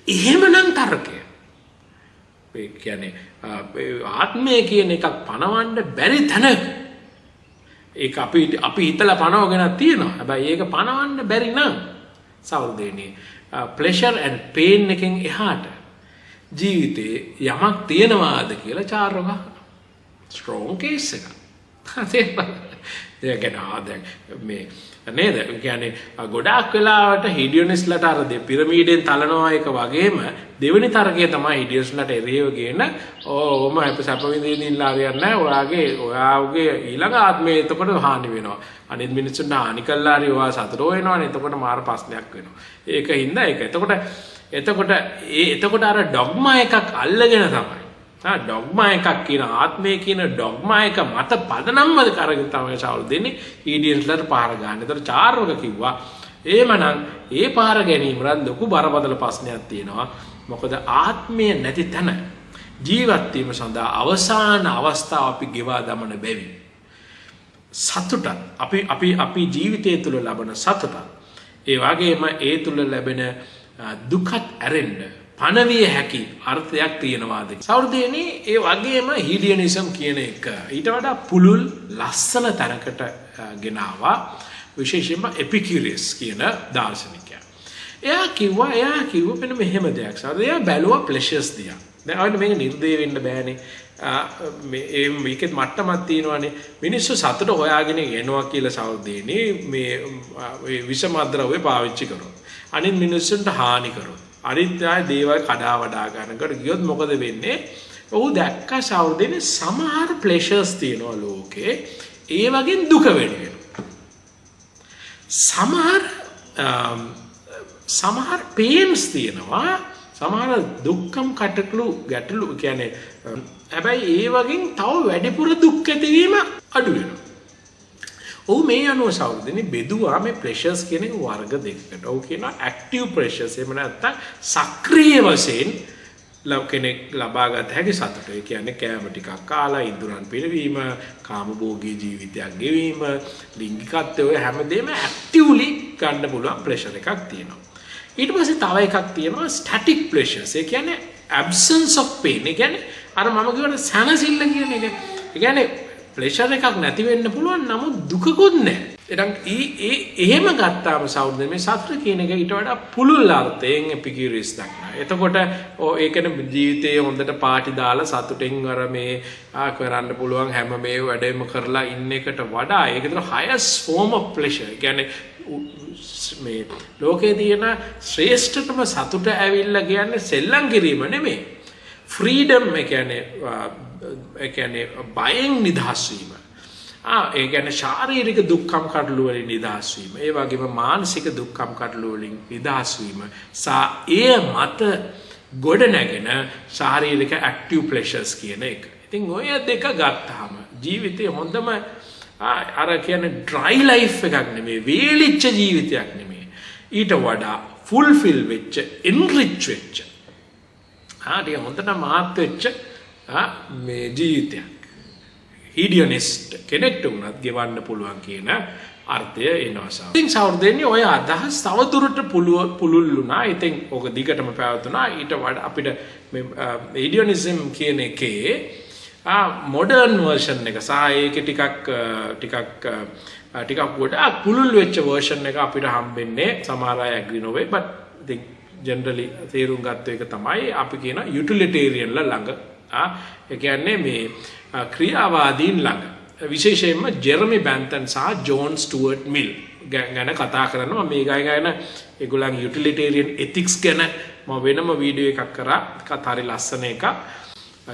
එහෙමනම් තර්කය. ඒ කියන්නේ ආත්මය කියන එකක් පණවන්න බැරි තැනක ඒක අපි හිතලා පණවගෙන තියෙනවා. හැබැයි ඒක පණවන්න බැරි නම් සවුදේනි ප්ලෙෂර් ඇන්ඩ් පේන් එකෙන් එහාට ජීවිතේ යමක් තියනවාද කියලා චාර්වක ස්ට්‍රෝං කේස් එකක්. ඒක දැන් මේ නේද? කියන්නේ ගොඩාක් වෙලාවට හිඩියොනිස්ලට අර පිරමීඩෙන් තලනවා එක වගේම දෙවෙනි තර්කය තමයි හිඩියොනිස්ලට එරෙහිව ගේන ඕම අපේ සැප විඳින්න ඉන්නලා හරියන්නේ නැහැ. ඔයාගේ ඊළඟ ආත්මේ එතකොට හානි වෙනවා. අනිත් මිනිස්සුන්ට හානි කළා හරි ඔයා සතුටෝ වෙනවනේ. එතකොට මාර ප්‍රශ්නයක් වෙනවා. ඒකින්ද ඒක. එතකොට අර ඩොග්මා එකක් අල්ලගෙන තමයි. ඩොග්මා එකක් කියන ආත්මය කියන ඩොග්මා එක මත පදනම්මද කරගෙන තමයි සවල් දෙන්නේ ඊඩියන්ස්ලට පාර ගන්න. ඒතර චාර්වක කිව්වා එහෙමනම් ඒ පාර ගැනීමෙන් ලොකු බරපතල ප්‍රශ්නයක් තියෙනවා. මොකද ආත්මය නැති තැන ජීවත් වීම සඳහා අවසාන අවස්ථාව අපි ගෙවා දමන බැවි. සතුටත් අපි ජීවිතය තුළ ලබන සතුටත් ඒ වගේම ඒ තුළ ලැබෙන දුකත් ඇරෙන්න පණවිය හැකි අර්ථයක් තියෙනවාද? සෞර්දේනි ඒ වගේම හීඩියනිසම් කියන එක ඊට වඩා පුළුල් ලස්සන තැනකට ගෙනාවා විශේෂයෙන්ම එපිකියරස් කියන දාර්ශනිකයා. එයා කිව්වා මෙන්න මෙහෙම දෙයක්. එයා බැලුවා ප්ලෙෂර්ස් දිහා. දැන් අපිට මේක නිර්දේ වෙන්න බෑනේ. මේකෙත් මට්ටමක් තියෙනවානේ. මිනිස්සු සතුට හොයාගෙන යනවා කියලා සෞර්දේනි මේ විෂමද්‍රව්‍ය පාවිච්චි කරනවා. අනිත් මිනිස්සුන්ට හානි කරනවා. අනිත්‍යයි දේවල් කඩා වඩා ගන්නකොට ගියොත් මොකද වෙන්නේ? ඔහු දැක්ක සෞර්දේනි සමහර ප්ලෙෂර්ස් තියෙනවා ලෝකේ. ඒ වගේ දුක වෙනවා. සමහර පේන්ස් තියෙනවා. සමහර දුක්ඛම් ගැටලු කියන්නේ හැබැයි ඒ වගේ තව වැඩිපුර දුක් ඇතිවීම අඩු වෙනවා. ඔහු මේ අනුව සෞර්දේනි බෙදුවා මේ ප්‍රෙෂර්ස් කියන වර්ග දෙකකට. ඔහු කියනවා ඇක්ටිව් ප්‍රෙෂර්ස්. එහෙම නැත්නම් සක්‍රීය වශයෙන් කෙනෙක් ලබාගත හැකි සතුට. ඒ කියන්නේ කෑම ටිකක් කාලා ඉඳුරන් පිරවීම, කාමභෝගී ජීවිතයක් ගෙවීම, ලිංගිකත්වය ඔය හැමදේම ඇක්ටිව්ලි ගන්න පුළුවන් ප්‍රෙෂර් එකක් තියෙනවා. ඊට පස්සේ තව එකක් තියෙනවා ස්ටැටික් ප්‍රෙෂර්ස්. ඒ කියන්නේ absence of pain. ඒ කියන්නේ අර මම කියවන සනසිල්ල කියන එක. ඒ කියන්නේ ප්ලෙෂර් එකක් නැති වෙන්න පුළුවන් නමුත් දුකකුත් නැහැ. එහෙම ගත්තාම සෞර්දේනි මේ සතුට කියන එක ඊට වඩා පුළුල් අර්ථයෙන් එපිකියරස් දක්වනවා. එතකොට ඒ කියන්නේ ජීවිතයේ හොඳට පාටි දාලා සතුටෙන් අර මේ කරන්න පුළුවන් හැම මේ වැඩේම කරලා ඉන්න එකට වඩා ඒකතර highest form of pleasure. ඒ කියන්නේ මේ ලෝකේ තියෙන ශ්‍රේෂ්ඨතම සතුට ඇවිල්ලා කියන්නේ සෙල්ලම් කිරීම නෙමෙයි. ෆ්‍රීඩම් ඒ කියන්නේ බයෙන් නිදහස් වීම. ඒ කියන්නේ ශාරීරික දුක්ඛම් කටළු වලින් නිදහස් වීම. ඒ වගේම මානසික දුක්ඛම් කටළු වලින් නිදහස් වීම. ඒ මත ගොඩ නැගෙන ශාරීරික ඇක්ටිව් ප්ලෙෂර්ස් කියන එක. ඉතින් ඔය දෙක ගත්තාම ජීවිතේ හොඳම අර කියන්නේ ඩ්‍රයි ලයිෆ් එකක් නෙමෙයි, වේලිච්ච ජීවිතයක් නෙමෙයි. ඊට වඩා ෆුල්ෆිල් වෙච්ච, එන්රිච් වෙච්ච, ටික හොඳට මාත් වෙච්ච මේ ජීවිතයක්. හීඩියනිස්ට් කෙනෙක්ට වුණත් ගෙවන්න පුළුවන් කියන අර්ථය එනවා. ඉතින් සහෝදරයනි ඔය අදහස් තවදුරට පුළුල්ුණා. ඉතින් ඕක දිගටම පැවතුණා. ඊට වඩා අපිට මේ හීඩියනිසම් කියන එකේ මොඩර්න් වර්ෂන් එක සහ ඒකේ ටිකක් ගොඩාක් පුළුල් වෙච්ච වර්ෂන් එක අපිට හම්බෙන්නේ සමහර අය ඇග්‍රි නොවේ. බට් ඉතින් ජෙනරලි තේරුම් ගත්ත එක තමයි අපි කියන යුටිලිටේරියන්ලා ළඟ. ඒ කියන්නේ මේ ක්‍රියාවාදීන් ළඟ. විශේෂයෙන්ම ජෙරමි බැන්තන් සහ ජෝන් ස්ටුවර්ට් මිල් ගැන කතා කරනවා. මේ ගාය ගැන ඒගොල්ලන් යුටිලිටේරියන් එතික්ස් ගැන මම වෙනම වීඩියෝ එකක් කරා. ඒකත් හරි ලස්සන එකක්.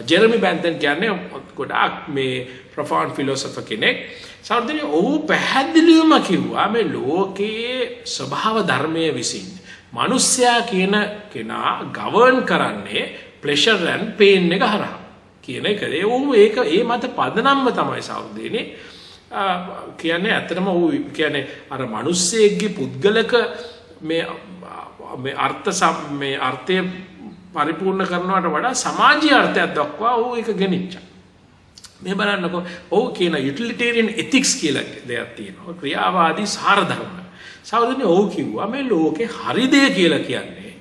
ජෙරමි බැන්තන් කියන්නේ ගොඩාක් මේ ප්‍රොෆාන්ඩ් ෆිලොසොෆර් කෙනෙක්. සාමාන්‍යයෙන් ඔහු පැහැදිලිවම කිව්වා මේ ලෝකයේ ස්වභාව ධර්මයේ විසින් මිනිස්සයා කියන කෙනා ගවර්න් කරන්නේ ප්ලෙෂර් ඇන්ඩ් පේන් එක හරහා කියන එක. ඒ මත පදනම්ම තමයි සහෝදරයනි කියන්නේ. ඇත්තටම ඔහු කියන්නේ අර මිනිස්සෙක්ගේ පුද්ගලක මේ අර්ථය පරිපූර්ණ කරනවට වඩා සමාජීය අර්ථයක් දක්වා ඔහු ඒක ගෙනිච්චා. මේ බලන්නකො ඔහු කියන යුටිලිටේරියන් එතික්ස් කියලා දෙයක් තියෙනවා. ක්‍රියාවාදී සාර ධර්ම. සහෝදරයනි ඔහු කිව්වා මේ ලෝකේ හරි දේ කියලා කියන්නේ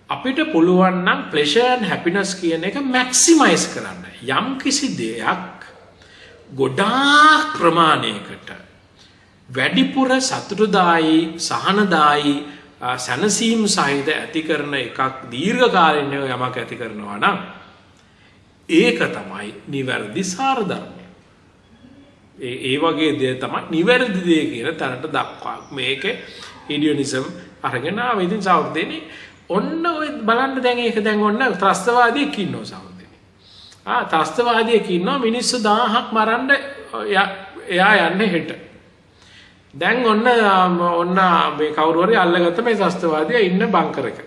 අපිට පුළුවන් නම් ප්ලෙෂර් ඇන්ඩ් හැපිනස් කියන එක මැක්සිමයිස් කරන්න. යම් කිසි දෙයක් ගොඩාක් ප්‍රමාණයකට වැඩිපුර සතුටුදායි, සහනදායි, සැනසීම් සහිත ඇති කරන එකක් දීර්ඝ කාලිනව යමක් ඇති කරනවා නම් ඒක තමයි නිවැරදි සාර ධර්මය. ඒ වගේ දේ තමයි නිවැරදි දේ කියන තැනට දක්වා මේකේ හීඩියනිසම් අරගෙන ආව. ඉතින් සහෝදරයනි ඔන්න ඔය බලන්න දැන් ඒක දැන් ඔන්න ත්‍රස්තවාදියෙක් ඉන්නවා සහෝදරයනි. ත්‍රස්තවාදියෙක් ඉන්නවා මිනිස්සු 1000ක් මරන්න එයා යන්නේ හෙට. දැන් ඔන්න මේ කවුරු හරි අල්ලගත්ත මේ ත්‍රස්තවාදියා ඉන්න බංකර් එක.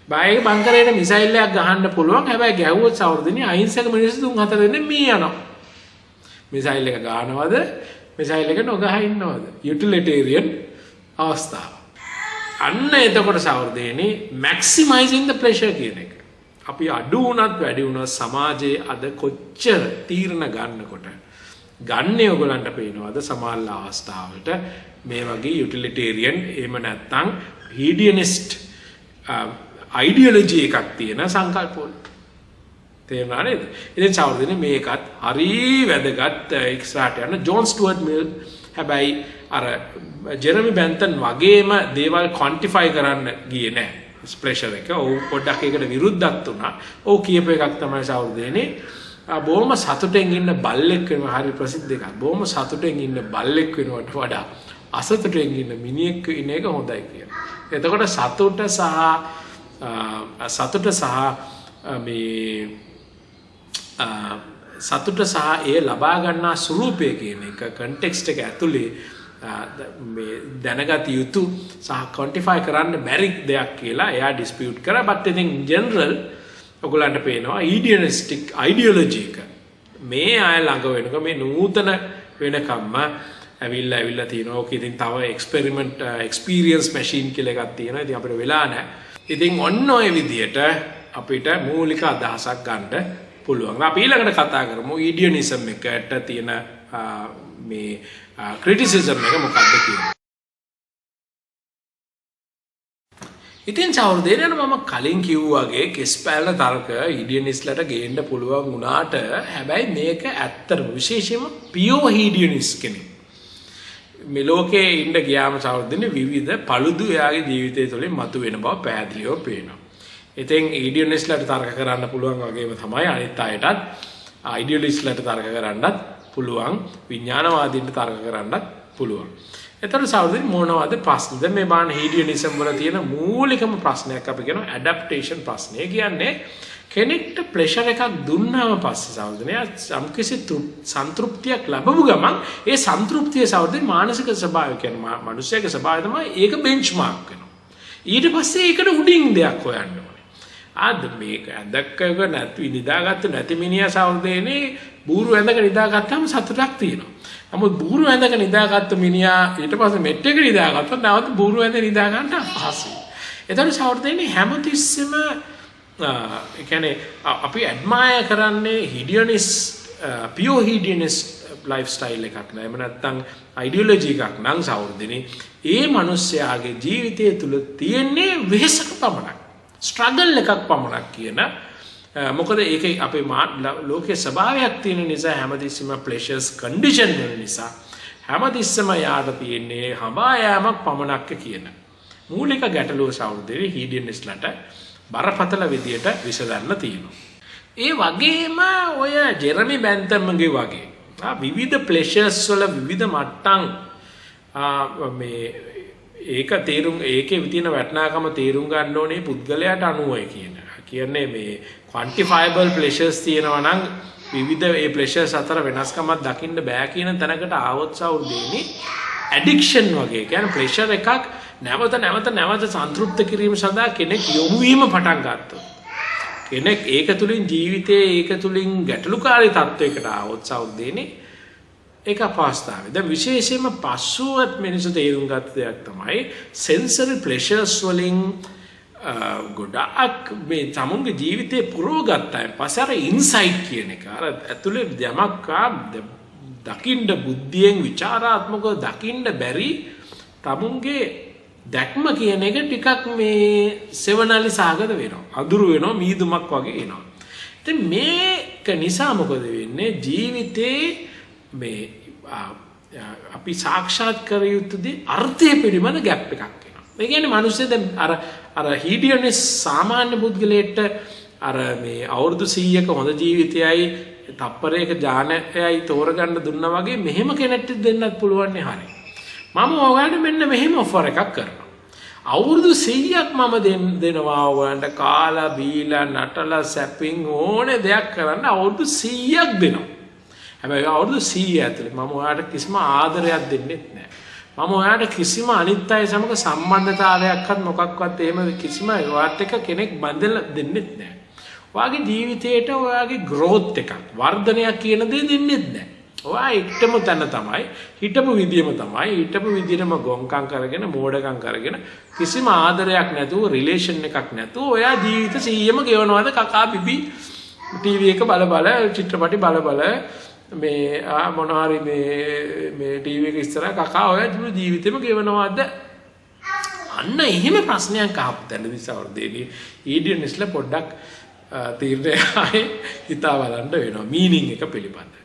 බායේ බංකරේට මිසයිල් එකක් ගහන්න පුළුවන්. හැබැයි ගැහුවොත් සහෝදරයනි අහිංසක මිනිස්සු 3-4 දෙනෙක් මී යනවා. මිසයිල් එක ගන්නවද? මිසයිල් එක නොගහ ඉන්නවද? යුටිලිටේරියන් අවස්ථාව. අන්න එතකොට සහෝදරයනි මැක්සිමයිසින් ද ප්ලෙෂර් කියන එක. අපි අඩු වුණත් වැඩි වුණත් සමාජයේ අද කොච්චර තීරණ ගන්නකොට ගන්නේ ඔයගලන්ට පේනවද සමාල්ල අවස්ථාවට මේ වගේ යුටිලිටේරියන් එහෙම නැත්නම් හීඩියනිස්ට් අයිඩියොලොජි එකක් තියෙන සංකල්පවල. තේරුණා නේද? ඉතින් සහෝදරයනි මේකත් හරි වැදගත් එක්ස්ට්‍රාට යන ජෝන් ස්ටුවර්ට් මිල් හැබැයි අර ජෙරමි බැන්තන් වගේම දේවල් ක්වොන්ටිෆයි කරන්න ගියේ නැහැ. ප්ලෙෂර් එක ඔව් පොඩ්ඩක් ඒකට විරුද්ධත් වුණා. ඔව් කියපු එකක් තමයි සහෝදරයනි බොහොම සතුටෙන් ඉන්න බල්ලෙක් වෙනවා. හරි ප්‍රසිද්ධ එකක්. බොහොම සතුටෙන් ඉන්න බල්ලෙක් වෙනවට වඩා අසතුටෙන් ඉන්න මිනිහෙක් ඉන්න එක හොඳයි කියලා. එතකොට සතුට සහ ඒ ලබා ගන්නා ස්වරූපය කියන එක කන්ටෙක්ස්ට් එක ඇතුලේ මේ දැනගත යුතු සහ ක්වොන්ටිෆයි කරන්න බැරි දෙයක් කියලා එයා ඩිස්පියුට් කරා. බට් ඉතින් ජෙනරල් ඔයගොල්ලන්ට පේනවා ඊඩියනිස්ටික් අයිඩියොලොජි එක මේ අය ළඟ වෙනකොට මේ නූතන වෙනකම්ම ඇවිල්ලා තියෙනවා. ඕක ඉතින් තව එක්ස්පෙරිමන්ට් එක්ස්පීරියන්ස් මැෂින් කියලා එකක් තියෙනවා. ඉතින් අපිට වෙලා නැහැ. ඉතින් ඔන්න ඔය විදියට අපිට මූලික අදහසක් ගන්න පුළුවන්. අපි ඊළඟට කතා කරමු ඊඩියනිසම් එකට තියෙන මේ ක්‍රිටිසිසම් එක මොකක්ද කියලා. ඉතින් සහෝදරයනි මම කලින් කිව්වාගේ කෙස් පැලන තර්ක ඊඩියනිස්ලට ගේන්න පුළුවන් වුණාට හැබැයි මේක ඇත්තටම විශේෂයෙන්ම පියෝ හීඩියනිස් කෙනෙක් මේ ලෝකේ ඉන්න ගියාම සහෝදරයනි විවිධ පළුදු එයාගේ ජීවිතය තුළින් මතුවෙන බව පැහැදිලිව පේනවා. ඉතින් ඊඩියනිස්ලට තර්ක කරන්න පුළුවන් වගේම තමයි අනිත් අයටත් අයිඩියලිස්ලට තර්ක කරන්නත් පුළුවන්, විඥානවාදීන්ට තර්ක කරන්නත් පුළුවන්. එතකොට සහෝදරයනි මොනවද ප්‍රශ්නද මේ බාන හීඩියනිසම් වල තියෙන මූලිකම ප්‍රශ්නයක් අපි කියනවා ඇඩැප්ටේෂන් ප්‍රශ්නය. කියන්නේ කෙනෙක්ට ප්ලෙෂර් එකක් දුන්නාම පස්සේ සහෝදරයනි සම්කිසි සන්තෘප්තියක් ලැබපු ගමන් ඒ සන්තෘප්තිය සහෝදරයනි මානසික ස්වභාවය කියන්නේ මනුස්සයාගේ ස්වභාවය තමයි ඒක බෙන්ච්මාර්ක් වෙනවා. ඊට පස්සේ ඒකට උඩින් දෙයක් හොයන්න ඕනේ. අද මේක ඇඳක්කක නැති නිදාගත්තු නැති මිනිහා සවුදේනේ බూరు ඇඳක නිදාගත්තාම සතුටක් තියෙනවා. නමුත් බూరు ඇඳක නිදාගත්තු මිනිහා ඊට පස්සේ මෙට් එක නිදාගත්තොත් නැවත බూరు ඇඳ නිදා ගන්න අපහසුයි. එතකොට සවුදේනේ හැමතිස්සෙම ඒ කියන්නේ අපි ඇඩ්මයර් කරන්නේ හිඩියොනිස් පියෝ හිඩියොනිස් ලයිෆ් ස්ටයිල් එකක් නෑ. එහෙම නැත්නම් අයිඩියොලොජි එකක් නම් සවුදේනේ ඒ මිනිස්යාගේ ජීවිතය තුල තියෙන්නේ වෙහසක පමණක්. ස්ට්‍රගල් එකක් පමණක් කියන මොකද ඒක අපේ ලෝකයේ ස්වභාවයක් තියෙන නිසා හැමතිස්සෙම ප්ලෙෂර්ස් කන්ඩිෂන් වෙන නිසා හැමතිස්සෙම යාට තියෙන්නේ හඹා යාමක් පමණක් කියන මූලික ගැටලුව සෞන්දර්ය හීඩියනිස්ලට බරපතල විදියට විසඳන්න තියෙනවා. ඒ වගේම ඔය ජෙරමි බැන්තම්ගේ වගේ විවිධ ප්ලෙෂර්ස් වල විවිධ මට්ටම් මේ ඒක තේරුම් ඒකේ තියෙන වටිනාකම තේරුම් ගන්න ඕනේ පුද්ගලයාට අනුවයි කියන්නේ මේ quantifiable pleasures තියෙනවා නම් විවිධ ඒ pleasures අතර වෙනස්කමක් දකින්න බෑ කියන තැනකට ආවොත් සෞර්දේනි addiction වගේ කියන්නේ pleasure එකක් නැවත සන්තුෂ්ත කිරීම සඳහා කෙනෙක් යොමු වීම පටන් ගන්නවා. කෙනෙක් ඒක තුලින් ජීවිතයේ ඒක තුලින් ගැටලුකාරී තත්වයකට ආවොත් සෞර්දේනි ඒක අපහසුතාවය. දැන් විශේෂයෙන්ම පස්සුවත් මිනිස්සු තේරුම් ගත්ත දෙයක් තමයි sensory pleasures වලින් ගොඩාක් මේ තමුන්ගේ ජීවිතේ පුරවගත්තා. පස්සේ අර ඉන්සයිට් කියන එක අර ඇතුලේ යමක් දකින්න බුද්ධියෙන් විචාරාත්මකව දකින්න බැරි තමුන්ගේ දැක්ම කියන එක ටිකක් මේ සෙවණලි සාගත වෙනවා. අඳුරු වෙනවා මීදුමක් වගේ එනවා. ඉතින් මේක නිසා මොකද වෙන්නේ ජීවිතේ මේ අපි සාක්ෂාත් කර යුතුදී අර්ථය පිළිබඳ ගැප් එකක් එනවා. ඒ කියන්නේ මිනිස්සු දැන් අර හීඩියොනිස් සාමාන්‍ය පුද්ගලයෙක්ට අර මේ අවුරුදු 100ක හොඳ ජීවිතයයි තප්පරයක ඥානයයි තෝරගන්න දුන්නා වගේ මෙහෙම කෙනෙක්ට දෙන්නත් පුළුවන් නේ හරිය. මම ඔයාලට මෙන්න මෙහෙම ඔෆර් එකක් කරනවා. අවුරුදු 100ක් මම දෙනවා ඔයාලට කාලා බීලා නටලා සැපින් ඕනේ දෙයක් කරන්න අවුරුදු 100ක් දෙනවා. හැබැයි අවුරුදු 100 ඇතුලේ මම ඔයාලට කිසිම ආදරයක් දෙන්නේ නැහැ. මම ඔයාලට කිසිම අනිත් අය සමග සම්බන්ධතාවයක්වත් මොකක්වත් එහෙම කිසිම ඔයාලට එක කෙනෙක් බඳලා දෙන්නේ නැහැ. ඔයාගේ ජීවිතේට ඔයාගේ growth එකක් වර්ධනයක් කියන දේ දෙන්නේ නැහැ. ඔයා එක්ටම තැන තමයි හිටපු විදියම තමයි හිටපු විදියටම ගොංකම් කරගෙන මෝඩකම් කරගෙන කිසිම ආදරයක් නැතුව රිලේෂන් එකක් නැතුව ඔයා ජීවිත 100ම ගෙවනවාද කකා පිපි ටීවී එක බල චිත්‍රපටි බල මේ මොනවාරි මේ ටීවී එක ඉස්සරහ කකා ඔය ජීවිතේම ගෙවනවාද අන්න එහෙම ප්‍රශ්නයක් අහපු තැනදී සවර්දේනි ඊඩියනිස්ලා පොඩ්ඩක් තීරණය ආයේ හිතා බලන්න වෙනවා මීනින් එක පිළිබඳ.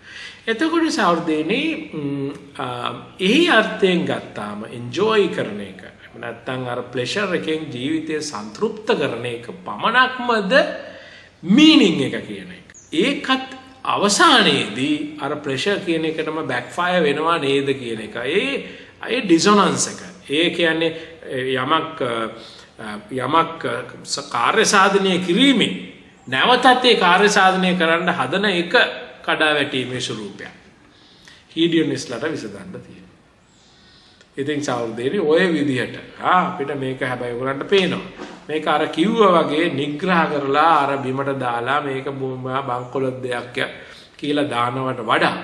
එතකොට සවර්දේනි එහි අර්ථයෙන් ගත්තාම එන්ජොයි කරන එක නැත්නම් අර ප්ලෙෂර් එකෙන් ජීවිතය සන්තුෂ්ත කරන එක පමණක්මද මීනින් එක කියන එක. ඒකත් අවසානයේදී අර ප්‍රෙෂර් කියන එකටම බෑක්ෆයර් වෙනවා නේද කියන එක. ඒ ඩිසොනන්ස් එක. ඒ කියන්නේ යමක් කාර්ය සාධනය කිරීමෙන් නැවතත් ඒ කාර්ය සාධනය කරන්න හදන එක කඩා වැටීමේ ස්වරූපයක්. හීඩියොනිස්ලට විසඳන්න තියෙනවා. ඉතින් සෞන්දර්ය ඔය විදිහට අපිට මේක හැබැයි ඔයගලන්ට පේනවා. මේක අර කිව්වා වගේ නිග්‍රහ කරලා අර බිමට දාලා මේක බංකොලොත් දෙයක් කියලා දානවට වඩා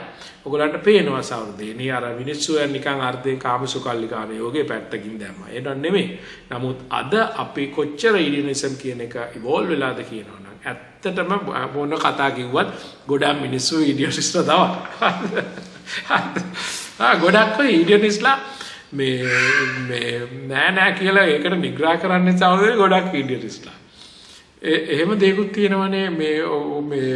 ඔයගලන්ට පේනවා සෞන්දර්යනි අර මිනිස්සු නිකන් අර්ධයෙන් කාමසුකල්ලිකාන යෝගේ පැත්තකින් දැම්මා. ඒක නෙමෙයි. නමුත් අද අපි කොච්චර ඉඩියනිසම් කියන එක ඉවෝල්ව් වෙලාද කියනවනම් ඇත්තටම මොන කතා කිව්වත් ගොඩක් මිනිස්සු ඉඩියනිස්ලා තමයි. ගොඩක් ඉඩියනිස්ලා මේ නෑ කියලා ඒකට නිග්‍රහ කරන්න සෞන්දර්ය ගොඩක් ඉඩියනිස්ලා. එහෙම දෙයක්ත් තියෙනවනේ මේ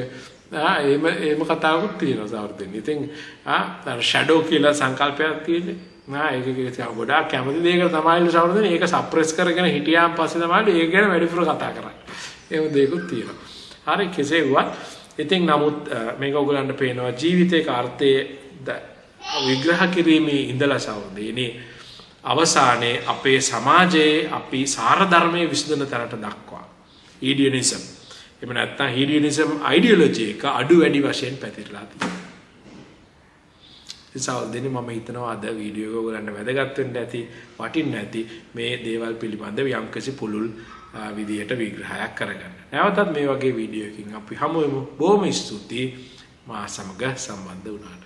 එහෙම කතාවකුත් තියෙනවා සෞන්දර්ය. ඉතින් අර ෂැඩෝ කියලා සංකල්පයක් තියෙන්නේ. ඒක ගොඩාක් කැමති දෙයකට තමයි සෞන්දර්ය. ඒක සප්‍රෙස් කරගෙන හිටියාන් පස්සේ තමයි ඒක ගැන වැඩිපුර කතා කරන්නේ. එහෙම දෙයක්ත් තියෙනවා. හරි කෙසේ වුවත් ඉතින් නමුත් මේක ඔයගලන්ට පේනවා ජීවිතේක අර්ථය විග්‍රහ කිරීමේ ඉඳලා සෞන්දර්යනේ අවසානයේ අපේ සමාජයේ අපි සාර ධර්මයේ විසඳන තැනට දක්වා ඊඩියනිසම් එහෙම නැත්නම් හීඩියනිසම් අයිඩියොලොජි එක අඩු වැඩි වශයෙන් පැතිරලා තියෙනවා. ඒ සෞන්දර්යනේ මම හිතනවා අද වීඩියෝ එක ඔයගලන්ට වැදගත් වෙන්න ඇති වටින්න ඇති මේ දේවල් පිළිබඳව යම්කිසි පුළුල් විදියට විග්‍රහයක් කරගන්න. නැවතත් මේ වගේ වීඩියෝ එකකින් අපි හමු වෙමු. බොහොම ස්තුතියි මා සමග සම්බන්ධ වුණාට.